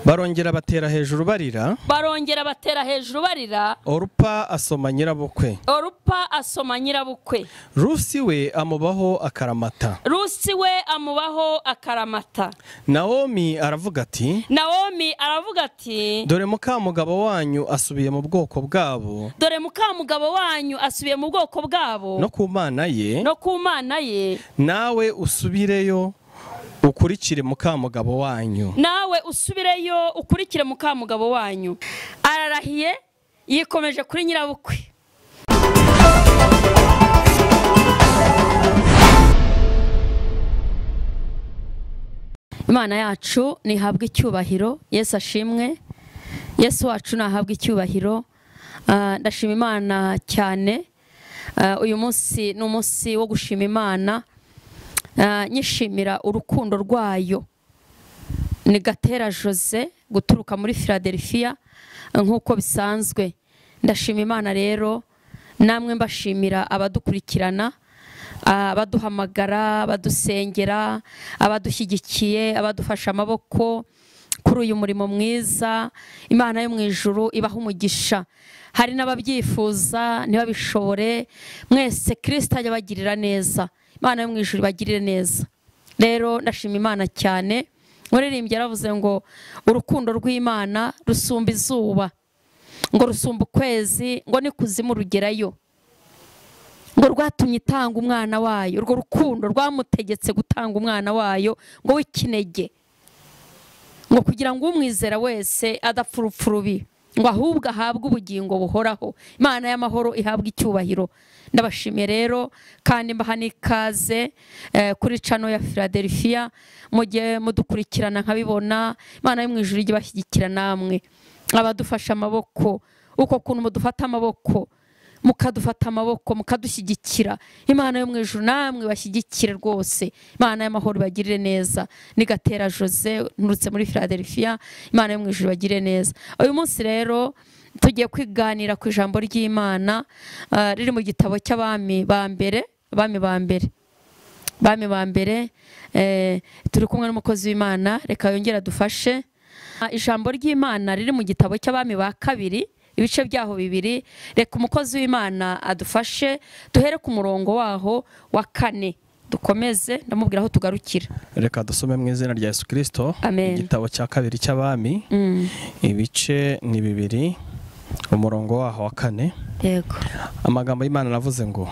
barongera batera hejuru barira. Orupa asoma nyirabukwe. Rusi we amubaho akaramata. Naomi aravuga ati dore mukamugabo wanyu asubiye mu bwoko bwabo no ku Mana ye nawe usubireyo ukurikire mukamugabo wanyu. Ararahiye yikomeje kuri nyirabukwe. Imana yacu nihabwe icyubahiro. Yesu ashimwe. Yesu wacu nahabwe icyubahiro. Ndashima Imana cyane. Uyu munsi ni umunsi wo gushima Imana. Nyishimira urukundo rwayo. Ni Gatera Jose guturuka muri Philadelphia nkuko bisanzwe. Ndashima Imana rero, namwe mbashimira abadukurikirana, abaduhamagara, abadusengera, abadushyigikiye, abadufasha amaboko kuri uyu murimo mwiza. Imana yo mu ijuru ibaha umugisha. Hari n'ababyifuza ntibabishobore, mwese Kristo ajya bagirira neza. Imana yo mu ijuru ibagirire neza. Rero ndashima Imana cyane. Muririmbyi yaravuze ngo urukundo rw'Imana rusumba izuba, ngo rusumba ukwezi, ngo n'ikuzimu rugerayo, ngo rwatumye itanga umwana wayo. Urwo rukundo rwamutegetse gutanga umwana wayo ngo w'ikinege, ngo kugira ngo umwizera wese adapfa urupfu rubi, ngo ahubwo ahabwe ubugingo buhoraho. Imana y'amahoro ihabwe icyubahiro. Ndabashimiye rero kandi mbaha n'ikaze kuri channel ya Philadelphia. Mujye mudukurikirana nkabibona. Imana yo mu ijuru ijye bashyigikira namwe, abadufasha amaboko, uko kuntu mudufata amaboko, mukadufata amaboko, mukadushyigikira. Imana yo mu ijuru namwe bashyigikire rwose. Imana y'amahoro ibagirire neza. Ni Gatera Jose nturutse muri Philadelphia. Imana yo mu ijuru ibagirire neza. Uyu munsi rero tugiye kwiganira ku ijambo ry'Imana riri mu gitabo cy'abami ba mbere. Turi kumwe n'umukozi w'Imana, reka yongera dufashe. Ijambo ry'Imana riri mu gitabo cy'abami ba kabiri, ibice byaho bibiri. Reka umukozi w'Imana adufashe, duhere ku murongo waho wa 4 dukomeze, ndamubwira aho tugarukira. Reka dusome mu izina rya Yesu Kristo. Igitabo cya kabiri cy'abami, ibice ni bibiri, umurongo waho wa 4. Yego. Amagambo y'Imana navuze ngo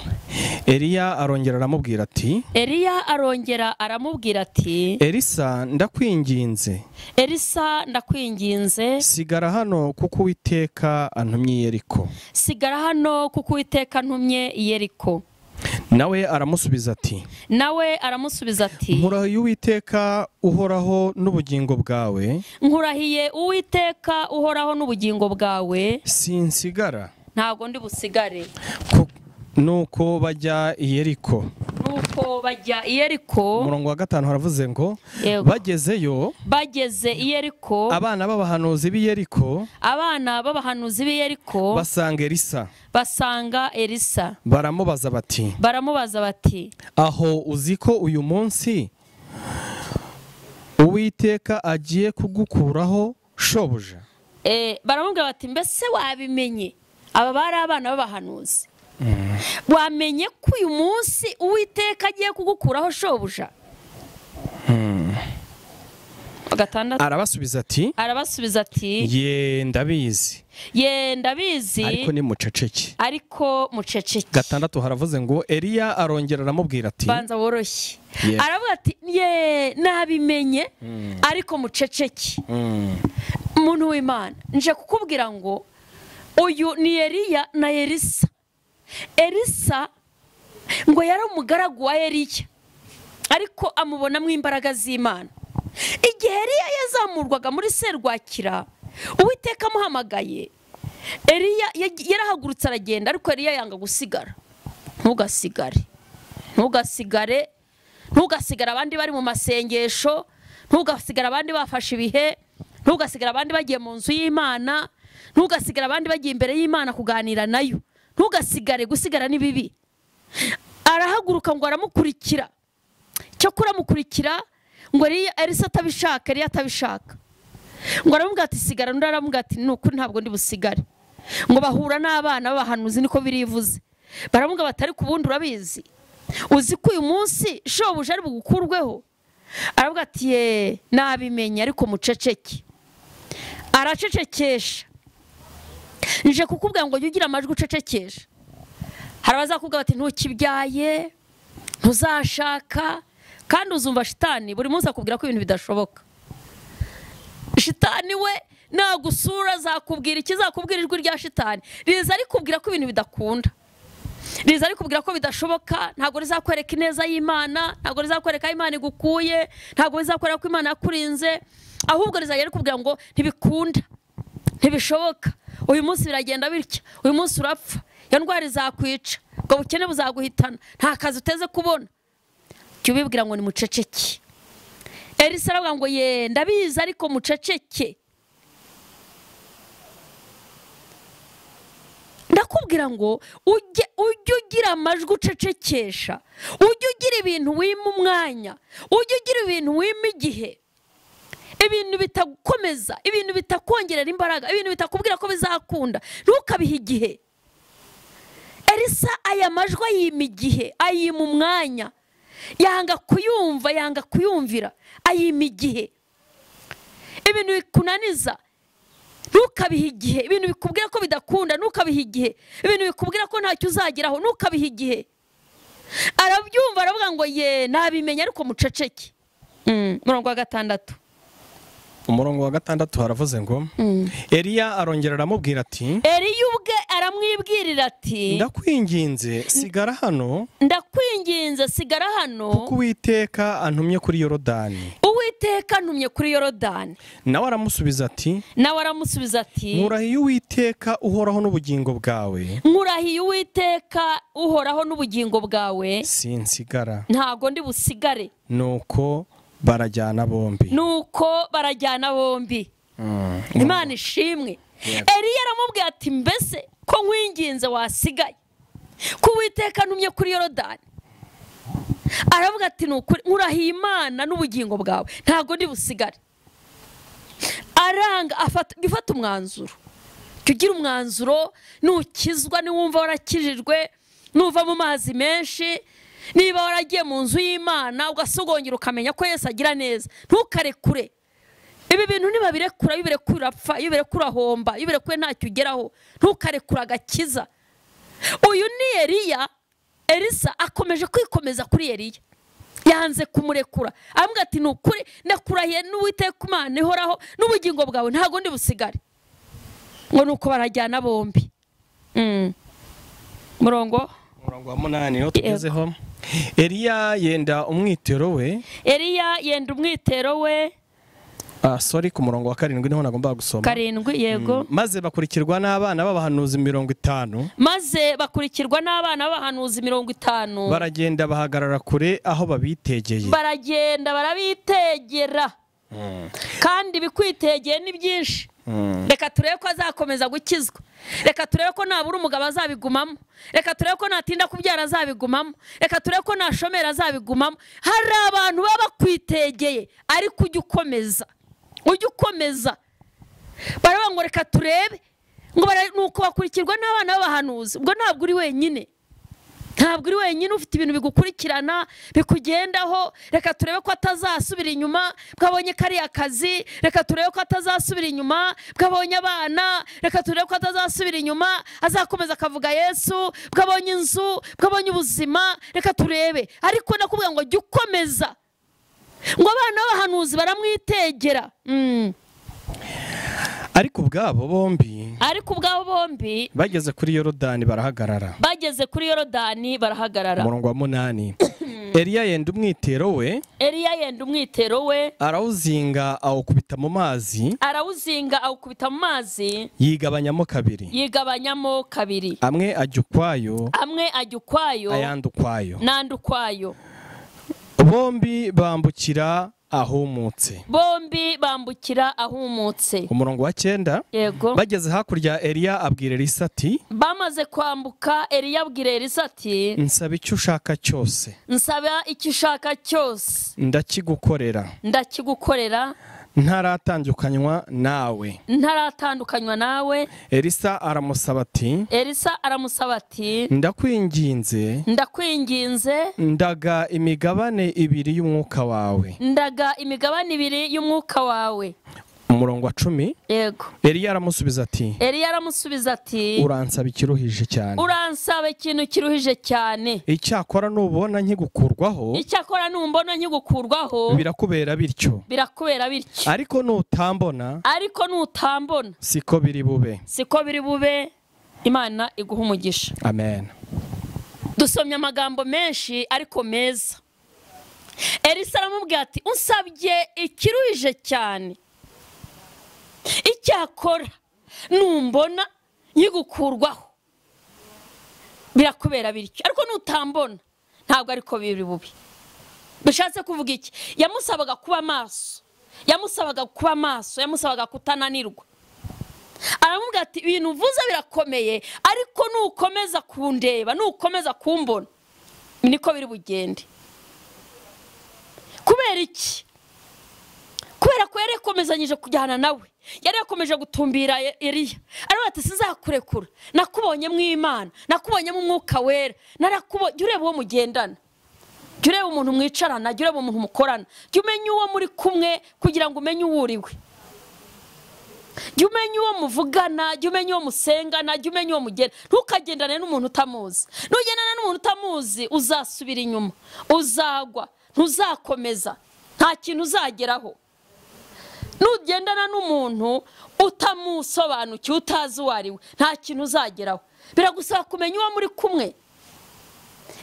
Eliya arongera aramubwira ati Elisa ndakwinginze sigara hano kuko Uwiteka antumye Yeriko. Nawe aramusubiza ati nkurahiye Uwiteka uhoraho n'ubugingo bwawe sinsigara, ntago ndi busigare. Nuko bajya i Yeriko. Umurongo wa 5 haravuze ngo bageze i Yeriko, abana b'abahanuzi b'i Yeriko basanga Elisa. Baramubaza bati aho uziko uyu munsi Uwiteka agiye kugukuraho shobuja? Baramubwira bati mbese wabimenye? Aba bari abana b'abahanuzi. Wamenye ko uyu munsi Uwiteka agiye kugukuraho shobuja? Arabasubiza ati ye ndabizi ariko ni muceceke. 6 haravuze ngo Eliya arongera aramubwira ati banza woroshye. Aravuga ati ye nabimenye ariko muceceke. Umuntu w'Imana nje kukubwira ngo uyu ni Eliya na Elisa ngo yari umugaragu wa Eliya, ariko amubonamo imbaraga z'Imana. Igihe Eliya yazamurwaga muri serwakira, Uwiteka amuhamagaye, Eliya yarahagurutse aragenda, ariko Eliya yanga gusigara. Ntugasigare abandi bari mu masengesho, ntugasigara abandi bafashe ibihe, ntugasigara abandi bagiye mu nzu y'Imana, ntugasigara abandi bagiye imbere y'Imana kuganira nayo. Gusigara ni bibi. Arahaguruka ngo aramukurikira. Cyo kuramukurikira ngo Elisa atabishaka. ngo aramubwira ati sigara, undi aramubwira ati nuko ntabwo ndi busigare. Ngo bahura n'abana b'abahanuzi, niko birivuze. Baramubwira batari ku bundi urabizi, uzi ko uyu munsi shobuja ari bugukurweho? Aravuga ati ye nabimenye, ariko muceceke. Aracecekesha. Nje kukubwira ngo jya ugira amajwi ucecekesha. Hari abazakubwira bati ntukibyaye, ntuzashaka, kandi uzumva shitani buri munsi akubwira ko ibintu bidashoboka. Shitani we nagusura azakubwira ikizakubwira ijwi rya shitani riza rikubwira ko ibintu bidakunda, riza rikubwira ko bidashoboka, ntabwo rizakwereka ineza y'Imana, ntabwo rizakwereka Imana igukuye, ntabwo rizakwereka ko Imana yakurinze, ahubwo rizajya rikubwira ngo ntibikunda, ntibishoboka, uyu munsi biragenda bitya, uyu munsi urapfa, iyo ndwara izakwica, ubwo bukene buzaguhitana, nta kazi uteze kubona. Jya ubibwira ngo ni muceceke. Elisa aravuga ngo ye ndabizi ariko muceceke. Ndakubwira ngo ujye ugira amajwi ucecekesha, ujye ugira ibintu wima umwanya, ujye ugira ibintu wima igihe, ibintu bitagukomeza, ibintu bitakongerera imbaraga, ibintu bitakubwira ko bizakunda, ntukabihe igihe. Elisa aya majwi ayima igihe, ayima umwanya, yanga kuyumva, yanga kuyumvira, ayima igihe. Ibintu bikunaniza ntukabihe igihe, ibintu bikubwira ko bidakunda ntukabihe igihe, ibintu bikubwira ko ntacyo uzageraho ntukabihe igihe. Arabyumva aravuga ngo ye nabimenye ariko muceceke. Murongo wa 6. Umurongo wa 6 haravuze ngo Eliya arongera aramubwira ati, Eliya ubwe aramwibwirira ati, ndakwinginze sigara hano, ndakwinginze sigara hano, kuko Uwiteka antumye kuri Yorodani. Uwiteka antumye kuri Yorodani. Nawe aramusubiza ati, nkurahiye Uwiteka uhoraho n'ubugingo bwawe, nkurahiye Uwiteka uhoraho n'ubugingo bwawe, sinsigara, ntago ndi busigare. Nuko barajyana bombi. Imana ishimwe. Eliya aramubwira ati mbese ko nkwinginze wasigaye, ko Uwiteka antumye kuri Yorodani? Aravuga ati nukuri nkurahiye Imana n'ubugingo bwawe ntago ndi busigare. Aranga afata umwanzuro. Tugira umwanzuro, nukizwa niwumva warakijijwe, nuva mu mazi menshi, niba waragiye mu nzu y'Imana ugasogongera ukamenya ko Yesu agira neza, ntukarekure. Ibi bintu niba birekura, birekura apfa, birekura homba, birekure ntacyo ugeraho, ntukarekura agakiza. Uyu ni Eliya. Elisa akomeje kwikomeza kuri Eliya, yanze kumurekura. Aramubwira ati nukuri ndakurahiye n'Uwiteka Imana ihoraho n'ubugingo bwawe ntago ndi busigare. Ngo nuko barajyana bombi. Murongo wa 8 niho tugezeho. Eliya yenda umwitero we. Sorry, ku murongo wa 7 niho nagomba gusoma. 7 yego. Maze bakurikirwa n'abana b'abahanuzi 50. Baragenda bahagarara kure aho babitegeye. Baragenda barabitegera. Kandi bikwitegeye ni byinshi. Reka turebe ko azakomeza gukizwa, reka turebe ko nabura umugabo azabigumamo, reka turebe ko natinda kubyara azabigumamo, reka turebe ko nashomera azabigumamo. Hari abantu baba kwitegeye ariko ujye ukomeza. Baravuga ngo reka turebe, ngo nuko bakurikirwa n'abana b'abahanuzi. Ubwo ntabwo uri wenyine, ufite ibintu bigukurikirana bikugendaho. Reka turebe ko atazasubira inyuma bwabonye kariya kazi, reka turebe ko atazasubira inyuma bwabonye abana, reka turebe ko atazasubira inyuma azakomeza akavuga Yesu, bwabonye inzu, bwabonye ubuzima. Reka turebe, ariko nakubwira ngo jya ukomeza. Ngo abana b'abahanuzi baramwitegera. Ariko ubwabo bombi bageze kuri Yorodani barahagarara. Umurongo wa 8. Eliya yenda umwitero we, arawuzinga awukubita mu mazi, yigabanyamo kabiri. Amwe ajya ukwayo, ayandi ukwayo. Bombi bambukira ahumutse. Umurongo wa 9. Yego. Bageze hakurya Eliya abwira Elisa ati, bamaze kwambuka Eliya abwira Elisa ati, nsaba icyo ushaka cyose, ndakigukorera. ntaratandukanywa nawe. Elisa aramusaba ati ndakwinginze ndaga imigabane ibiri y'umwuka wawe. Umurongo wa 10. Yego. Eliya aramusubiza ati uransaba ikiruhije cyane. Icyakora nubona nkigukurwaho birakubera bityo. Ariko nutambona siko biri bube. Imana iguha umugisha. Amen. Dusomye amagambo menshi ariko meza. Elisa aramubwira ati unsabye ikiruhije cyane. Icyakora numbona nkigukurwaho birakubera bityo. Ariko nutambona ntabwo ariko biri bubi. Bishatse kuvuga iki? Yamusabaga kuba maso, yamusabaga kutananirwa. Aramubwira ati ibintu uvuze birakomeye, ariko nukomeza kundeba, nukomeza kumbona niko biri bugende. Kubera iki? Kubera ko yari yakomezanyije kujyana nawe, yari yakomeje gutumbira Eliya. Aravuga ati sizakurekura, nakubonye mu Imana, nakubonye mu Mwuka Wera, narakubonye. Ureba uwo mugendana, ureba umuntu mwicarana, ureba umuntu mukorana, umenye uwo muri kumwe kugira ngo umenye uwo uriwe. Umenye uwo muvugana, umenye uwo musengana, umenye uwo mugenda. Ntukagendane n'umuntu utamuzi. Nugendana n'umuntu utamuzi uzasubira inyuma, uzagwa, ntuzakomeza, nta kintu uzageraho. Nugendana n'umuntu utamusobanukiye, utazi uwo ari we, nta kintu uzageraho. Biragusaba kumenya uwo muri kumwe.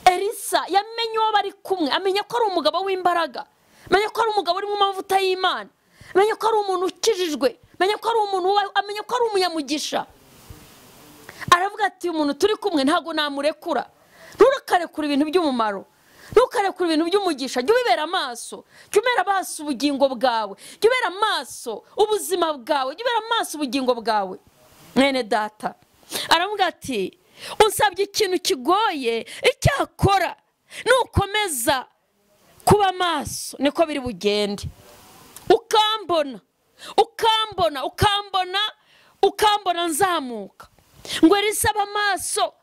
Elisa yamenye uwo bari kumwe, amenya ko ari umugabo w'imbaraga, amenya ko ari umugabo uri mu mavuta y'Imana, amenya ko ari umuntu ukijijwe, amenya ko ari umuntu, amenya ko ari umunyamugisha. Aravuga ati umuntu turi kumwe ntago namurekura. Nturakarekura ibintu by'umumaro, ntukarekura ibintu by'umugisha. Jya ubibera amaso, jya ubera amaso ubugingo bwawe, jya ubera amaso ubuzima bwawe, jya ubera amaso ubugingo bwawe. Mwene data aravuga ati unsabye ikintu kigoye, icyakora nukomeza kuba maso niko biri bugende. Ukambona nzamuka. Ngo Elisa aba maso,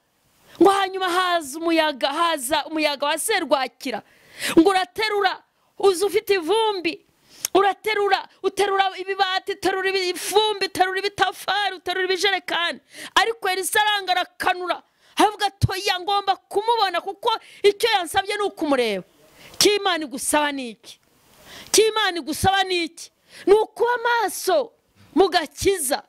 ngo hanyuma haza umuyaga wa serwakira. Ngo uraterura, uzi ufite ivumbi, uterura ibibati, uterura ifumbi, uterura ibitafari, uterura ibijerekani. Ariko Elisa aranga arakanura, avuga toya ngomba kumubona kuko icyo yansabye ni ukumureba. Cy'Imana igusaba niki? Cy'Imana igusaba niki? Ni ukuba maso mugakiza.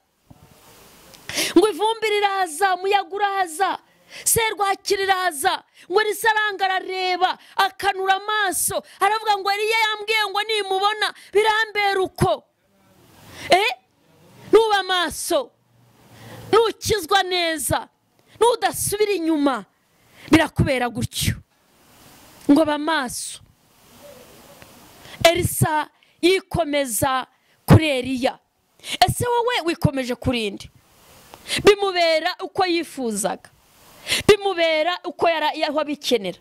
Ngo ivumbi riraza, umuyaga uraza, serwakira iraza. Ngo Elisa aranga arareba, akanura amaso, aravuga ngo Eliya yambwiye ngo nimubona birambera uko. Nuba maso, nukizwa neza, nudasubira inyuma, birakubera gutyo. Ngo ba maso. Elisa yikomeza kuri Eliya. Ese wowe wikomeje kurinde? Bimubera uko yifuzaga, bimubera uko yabikenera.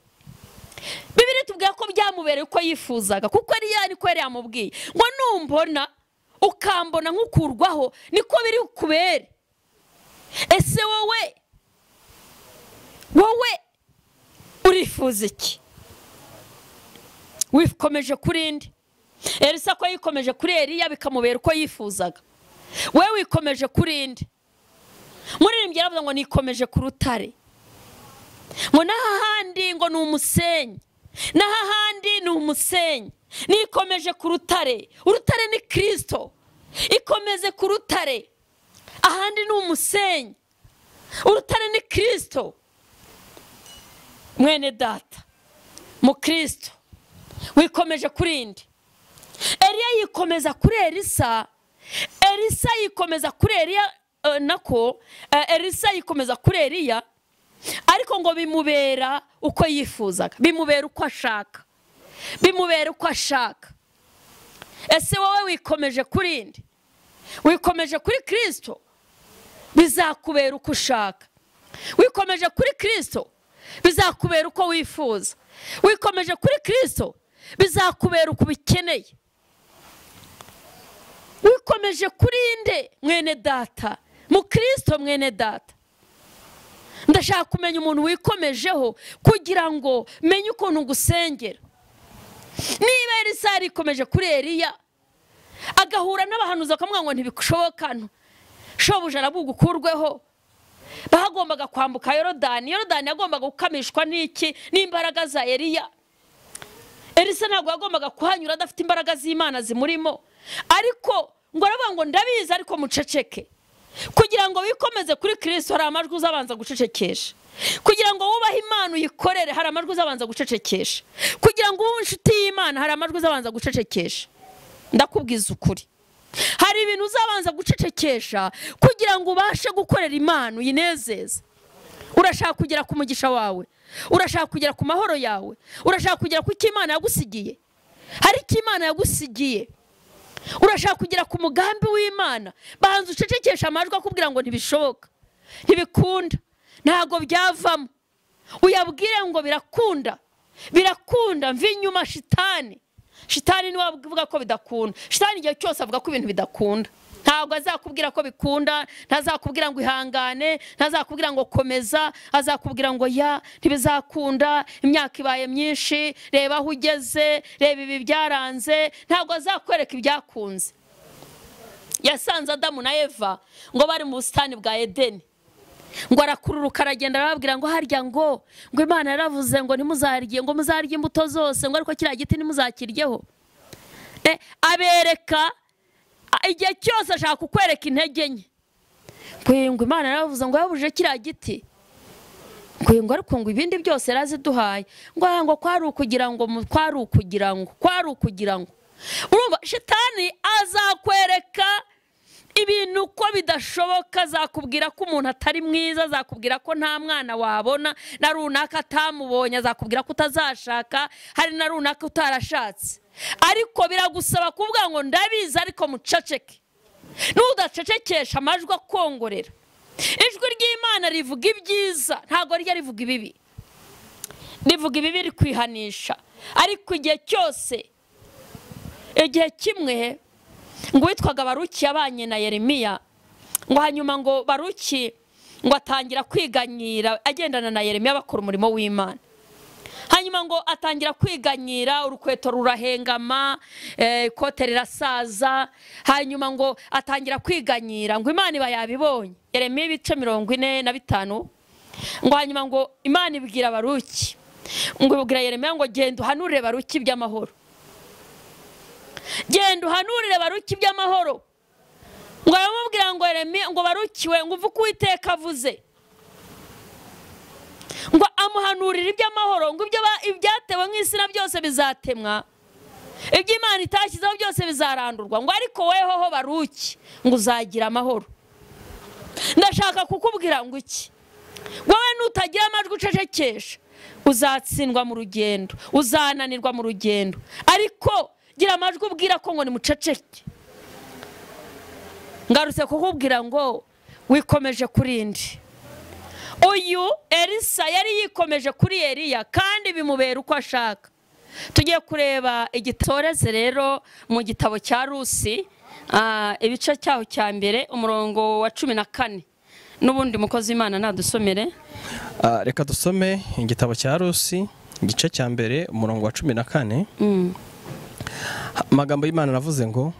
Bibiri tubwira ko byamubereye uko yifuzaga, kuko Eliya niko yari yamubwiye ngo numbona ukambona nkukurwaho niko biri kubere. Ese wowe urifuza iki? Wikomeje kurinde? Elisa ko yikomeje kuri Eliya bikamubera uko yifuzaga. Wewe wikomeje kurinde? Muririmbyi aravuga ngo nikomeje ku rutare. Ngo nahahandi ngo numusenyi, nahahandi numusenyi. Nikomeje ku rutare. Urutare ni Kristo. Ikomeze ku rutare. Ahandi numusenyi. Urutare ni Kristo. Mwene data mu Kristo wikomeje kurinde? Eliya yikomeza kuri Elisa, Elisa yikomeza kuri Eliya, Elisa yikomeza kuri Eliya, ariko ngo bimubera uko yifuzaga, bimubera uko ashaka, bimubera uko ashaka. Ese wowe wikomeje kurinde? Wikomeje kuri Kristo, bizakubera uko ushaka. Wikomeje kuri Kristo, bizakubera uko wifuza. Wikomeje kuri Kristo, bizakubera uko bikeneye. wikomeje kuri nde mwene data, mu Kristo mwene data? Ndashaka kumenya umuntu wikomejeho kugira ngo menye ukuntu ngusengera. Niba Elisa yarikomeje kuri Eliya agahura n'abahanuzi bakamubwira ngo ntibishoboka, shobuja arabugukurweho, bahagombaga kwambuka Yorodani yagombaga gukamishwa n'iki? N'imbaraga za Eliya. Elisa ntabwo yagombaga kuhanyura adafite imbaraga z'Imana zimurimo, ariko ngo aravuga ngo ndabizi ariko muceceke. Kugira ngo wikomeze kuri Kristo hari amajwi uzabanza gucecekesha. Kugira ngo wubahe Imana uyikorere hari amajwi uzabanza gucecekesha. Kugira ngo ube inshuti y'Imana hari amajwi uzabanza gucecekesha. Ndakubwiza ukuri, hari ibintu uzabanza gucecekesha kugira ngo ubashe gukorera Imana uyinezeze. Urashaka kugera ku mugisha wawe, urashaka kugera ku mahoro yawe, urashaka kugera ku cyo Imana yagusigiye. Hari icyo Imana yagusigiye, urashaka kugera ku mugambi w'Imana. Banza ucecekesha amajwi akubwira ngo ntibishoboka, ntibikunda, ntago byavamo. Uyabwire ngo birakunda, birakunda. Mva inyuma shitani niwe avuga ko bidakunda. Shitani igihe cyose avuga ko ibintu bidakunda. Ntabwo azakubwira ko bikunda, ntazakubwira ngo ihangane, ntazakubwira ngo komeza, azakubwira ngo ya ntibizakunda, imyaka ibaye myinshi, reba aho ugeze, reba ibi byaranze. Ntabwo azakwereka ibyakunze. Yasanze Adamu na Eva ngo bari mu busitani bwa Edeni, ngo arakururuka aragenda arababwira ngo harya ngo Imana yaravuze ngo ntimuzarye, ngo muzarye imbuto zose, ngo ariko kiriya giti ntimuzakiryeho. Abereka igihe cyose ashaka kukwereka intege nke. Ngo Imana yaravuze ngo yabuje kiriya giti, ngo ariko ngo ibindi byose yaraziduhaye, ngo kwari ukugira ngo. Urumva shitani azakwereka ibintu ko bidashoboka, azakubwira ko umuntu atari mwiza, azakubwira ko nta mwana wabona, na runaka atamubonye, azakubwira ko utazashaka, hari na runaka utarashatse. Ariko biragusaba kuvuga ngo ndabizi ariko muceceke. Nudacecekesha amajwi akongorera. Ijwi ry'Imana rivuga ibyiza, ntago rijya rivuga ibibi. Rivuga ibibi rikwihanisha. Ariko igihe cyose, igihe kimwe ngo witwaga Baruki yabanye na Yeremiya, ngo hanyuma ngo Baruki ngo atangira kwiganyira agendana na Yeremiya bakora umurimo w'Imana. Hanyuma ngo atangira kwiganyira, urukweto rurahengama, ikote rirasaza. Hanyuma ngo atangira kwiganyira ngo Imana iba yabibonye. Yeremiya 45. Ngo hanyuma ngo Imana ibwira Baruki, ngo ibwira Yeremiya ngo genda uhanurire Baruki by'amahoro. Genda uhanurire Baruki by'amahoro. Ngo aramubwira ngo Yeremiya ngo Baruki we ngo uvuke Uwiteka avuze. Ngo amuhanurira iby'amahoro, ngo ibyatewe nk'isina byose bizatemwa, iby'Imana itashyizeho byose bizarandurwa, ngo ariko wehoho Baruki ngo uzagira amahoro. Ndashaka kukubwira ngo iki? Wowe nutagira amajwi ucecekesha uzatsindwa mu rugendo, uzananirwa mu rugendo. Ariko gira amajwi ubwira ko ngo ni muceceke. Ngarutse kukubwira ngo wikomeje kurindi. Uyu Elisa yari yikomeje kuri Eliya kandi bimubera uko ashaka. Tugiye kureba igitoreze rero mu gitabo cya Rusi, ibice cyaho cya mbere umurongo wa 14. Nubundi mukozi Imana nadusomere. Reka dusome igitabo cya Rusi igice cya mbere umurongo wa 14. Amagambo y'Imana navuze ngo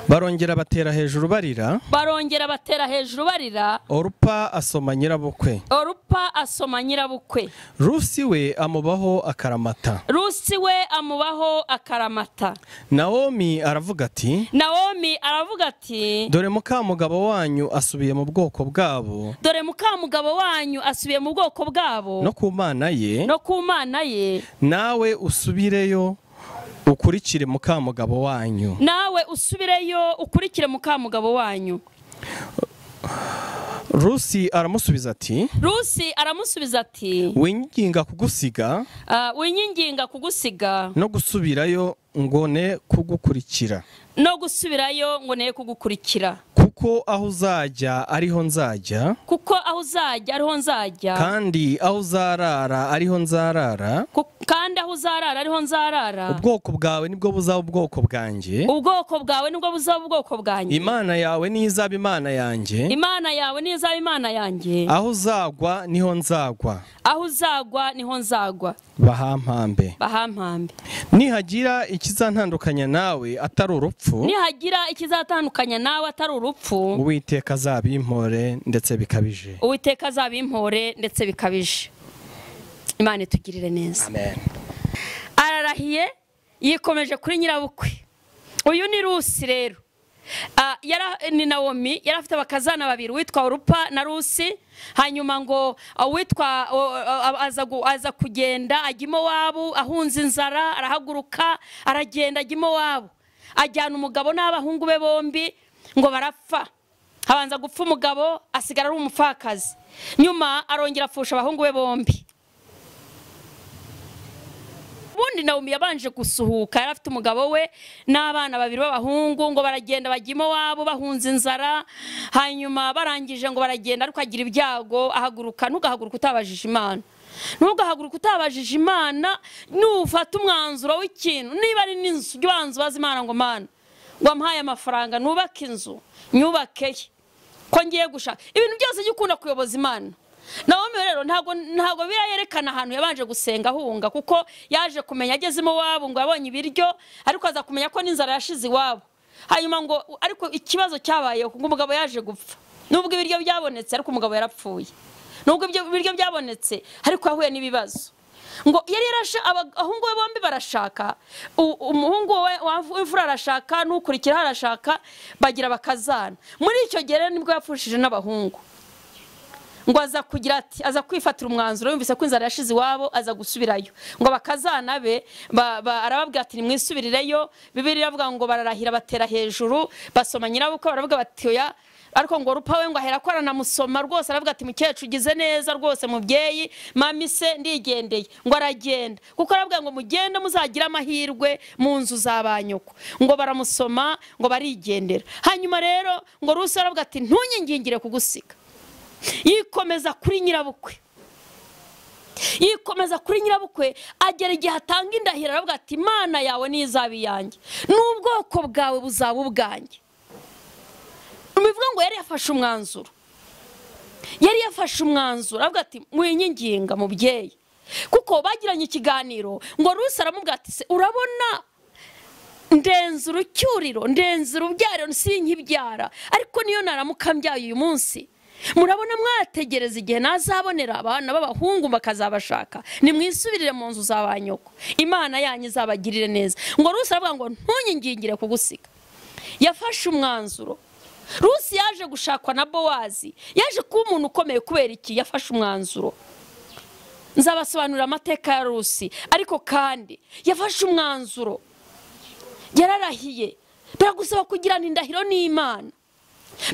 barongera batera hejuru barira. Orupa asoma nyirabukwe. Rusi we amubaho akaramata. Naomi aravuga ati dore muka mugabo wanyu asubiye mu bwoko bwabo no ku Mana ye nawe usubireyo ukurikire muka mugabo wanyu. Rusi aramusubiza ati winyinginga kugusiga no gusubirayo ngo ne kugukurikira kuko aho uzajya ariho nzajya, kuko aho uzajya ariho nzajya, kandi aho uzarara ariho nzarara, kandi aho uzarara ariho nzarara. ubwoko bwawe nibwo buzaba ubwoko bwanjye, ubwoko bwawe nibwo buzaba ubwoko bwanjye, imana yawe niyo izaba imana yanjye, imana yawe niyo izaba imana yanjye, aho uzagwa niho nzagwa, aho uzagwa niho nzagwa. bahampambe. bahampambe. Nihagira ikizantandukanya nawe atari urupfu, nihagira ikizatandukanya nawe atari urupfu, Uwiteka azabimpore ndetse bikabije. Uwiteka azabimpore ndetse bikabije. Imana itugirire neza. Amen. Ararahiye yikomeje kuri nyirabukwe. Uyu ni Rusi rero. Ni Nawomi yari afite abakazana babiri witwa Orupa na Rusi. Hanyuma ngo witwa aza kugenda ajya i Mowabu ahunze inzara, arahaguruka aragenda ajya i Mowabu, ajyana umugabo n'abahungu be bombi ngo barapfa. Habanza gupfa umugabo asigara ari umupfakazi, nyuma arongera apfusha abahungu be bombi. Ubundi Nawomi yabanje gusuhuka, yari afite umugabo we n'abana babiri b'abahungu ngo baragenda bajya i Mowabu bahunze inzara. Hanyuma barangije ngo baragenda ariko agira ibyago ahaguruka. Ntugahaguruka utabajije Imana, ntugahaguruka utabajije Imana. Nufata umwanzuro w'ikintu, niba ari n'inzu ujye ubanza ubaza Imana ngo Mana ngo mpaye amafaranga nubake inzu, nyubake ko ngiye gushaka. Ibintu byose ujye ukunda kuyoboza Imana. Nawomi rero ntago birayerekana ahantu yabanje gusenga ahunga, kuko yaje kumenya ageze i Mowabu ngo yabonye ibiryo, ariko aza kumenya ko n'inzara yashize iwabo. Hanyuma ngo ariko ikibazo cyabayeho ngo umugabo yaje gupfa. Nubwo ibiryo byabonetse ariko umugabo yarapfuye. Nubwo ibiryo byabonetse ariko yahuye n'ibibazo. Ngo yari abahungu be bombi barashaka, umuhungu we w'imfura arashaka n'ukurikira arashaka, bagira bakazana. Muri icyo gihe nibwo yapfushije n'abahungu. Ngo aza kugira ati aza kwifatira umwanzuro, yumvise ko inzara yashize iwabo, aza gusubirayo. Ngo bakazana be arababwira ati nimwisubirireyo. Bibiliya iravuga ngo bararahira batera hejuru, basoma nyirabukwe baravuga bati oya. Ariko ngo Orupa we ngo ahera ko aranamusoma rwose, aravuga ati mukecuru ugize neza rwose mubyeyi, mami se ndigendeye. Ngo aragenda, kuko aravuga ngo mugende muzagira amahirwe mu nzu z'abanyoko. Ngo baramusoma ngo barigendera. Hanyuma rero ngo Rusi aravuga ati ntunyingingire kugusiga. Yikomeza kuri nyirabukwe, yikomeza kuri nyirabukwe, agera igihe atanga indahiro aravuga ati Imana yawe ni izaba iyanjye, n'ubwoko bwawe buzaba ubwanjye. Bivuga ngo yari yafashe umwanzuro, yari yafashe umwanzuro aravuga ati mwinyinginga mubyeyi, kuko bagiranye ikiganiro. Ngo Rusi aramubwira ati se urabona ndenze urucyuriro, ndenze urubyariro sinkibyara, ariko niyo naramuka mbyaye uyu munsi murabona mwategereza igihe nazabonera abana b'abahungu bakazabashaka, nimwisubirire mu nzu z'abanyoko, Imana yanyu izabagirire neza. Ngo Rusi aravuga ngo ntunyingingire kugusiga. Yafashe umwanzuro. Rusi yaje gushakwa na Bowazi, yaje kuba umuntu ukomeye kubera iki? Yafashe umwanzuro. Nzabasobanurira amateka ya Rusi, ariko kandi yafashe umwanzuro, yararahiye. Biragusaba kugirana indahiro n'Imana,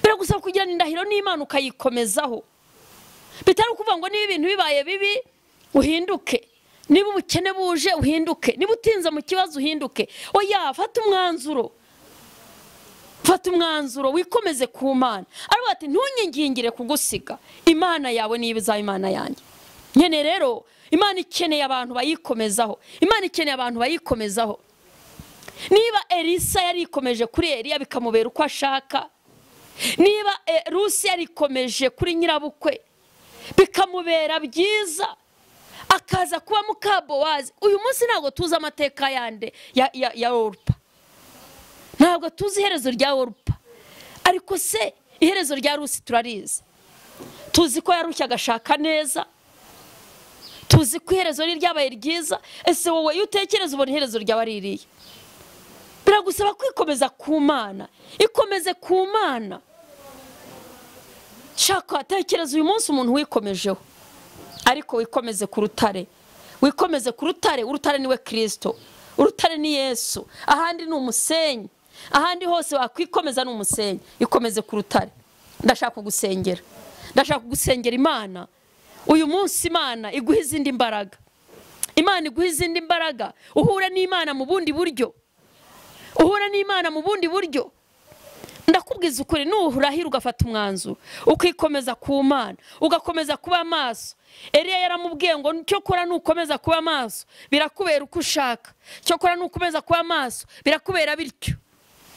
biragusaba kugirana indahiro n'Imana ukayikomezaho. Bitari ukuvuga ngo niba ibintu bibaye bibi uhinduke, niba ubukene buje uhinduke, niba utinze mu kibazo uhinduke. Oya, fata umwanzuro, fata umwanzuro wikomeze ku Mana. Aravuga ati ntunyingingire kugusiga, Imana yawe niba izaba Imana yanjye. Nyene rero Imana ikeneye abantu bayikomezaho, Imana ikeneye abantu bayikomezaho. Niba Elisa yarikomeje kuri Eliya bikamubera uko ashaka, niba Rusi yarikomeje kuri nyirabukwe bikamubera byiza, akaza kuba muka Bowazi. Uyu munsi ntabwo tuzi amateka yande ya Orupa, ntabwo tuzi iherezo rya Orupa, ariko se iherezo rya Rusi turarizi. Tuzi ko yarushye agashaka neza, tuzi ko iherezo ryabaye ryiza. Ese wowe iyo utekereza ubona iherezo ryawe ari iriye? Biragusaba kwikomeza ku Mana, ikomeze ku Mana. Shaka tekereza uyu munsi umuntu wikomejeho, ariko wikomeze ku rutare, wikomeze ku rutare. Urutare niwe Kristo, urutare ni Yesu. Ahandi ni umusenyi, ahandi hose wakwikomeza ni umusenyi. Ikomeze ku rutare. Ndashaka kugusengera, ndashaka kugusengera Imana uyu munsi. Imana iguha izindi mbaraga, Imana iguha izindi mbaraga. Uhure n'Imana mu bundi buryo, uhure n'Imana mu bundi buryo. ndakubwiza ukuri nuhurahira ugafata umwanzuro ukikomeza ku Mana ugakomeza kuba maso. Eliya yaramubwiye ngo cyokora nukomeza kuba maso birakubera uko ushaka, cyokora nukomeza kuba maso birakubera bityo.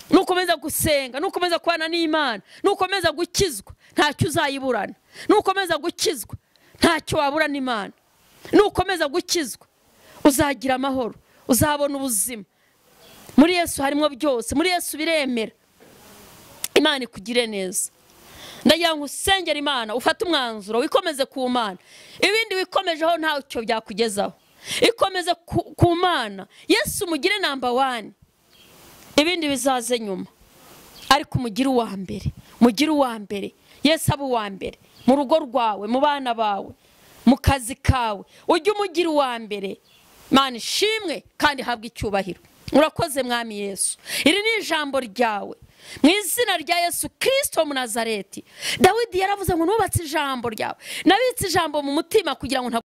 Nukomeza gusenga, nukomeza kubana n'Imana, nukomeza gukizwa ntacyo uzayiburana, nukomeza gukizwa ntacyo waburana Imana, nukomeza gukizwa uzagira amahoro, uzabona ubuzima. Muri Yesu harimo byose, muri Yesu biremera. Imana ikugire neza. Ndagira ngo usengere Imana, ufate umwanzuro wikomeze ku Mana. Ibindi wikomejeho ntacyo byakugezaho. Ikomeze ku Mana. Yesu mugire number 1. Ibindi bizaze nyuma. Ariko umugire uwa mbere, mugire uwa mbere. Yesu aba uwa mbere mu rugo rwawe, mu bana bawe, mu kazi kawe. Ujye umugira uwa mbere. Imana ishimwe kandi habwe icyubahiro. Urakoze Mwami Yesu. Iri ni ijambo ryawe. Mu izina rya Yesu Kristo mu Nazareti. Dawidi yaravuze ngo nubatse ijambo ryawe. Nabitse ijambo mu mutima kugira ngo